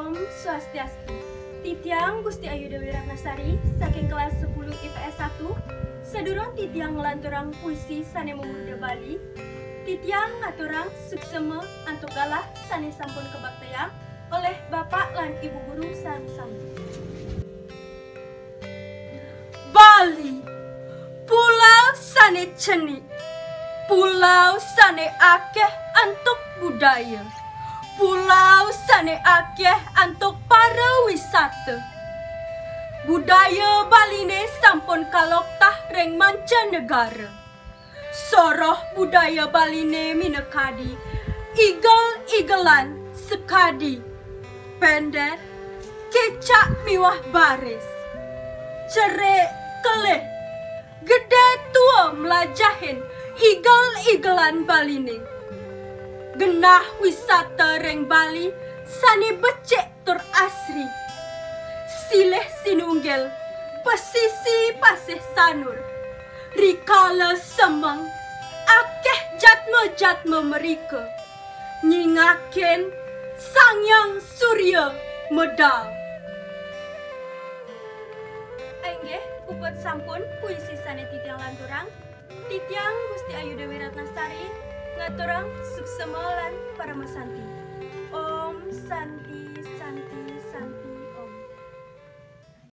Om Swastiastu. Titiang Gusti Ayu Dewi Ratnasari saking kelas 10 IPS 1 sedurung titiang ngelanturang puisi sane memurda Bali. Titiang ngaturang suksema antuk galah sane sampun kebaktayang oleh Bapak lan Ibu Guru sami-sami. Bali, pulau sane ceni, pulau sane akeh antuk budaya, pulau sane akeh antuk para wisata. Budaya Baline sampun kaloktah reng mancanegara. Soroh budaya Baline minekadi igel-igelan sekadi, pendek, kecak miwah baris, cerik keleh, gede tua melajahin igel-igelan Baline. Genah wisata reng Bali sani becek tur asri, sileh sinunggel pesisi pasih sanur, rikala semang akeh jatme-jatme mereka nyingaken Sangyang Surya medal. Enggeh upet sampun puisi sane titiang lanturang. Titiang Gusti Ayu Dewi Ratnasari ngaturang suksema lan para mesanti.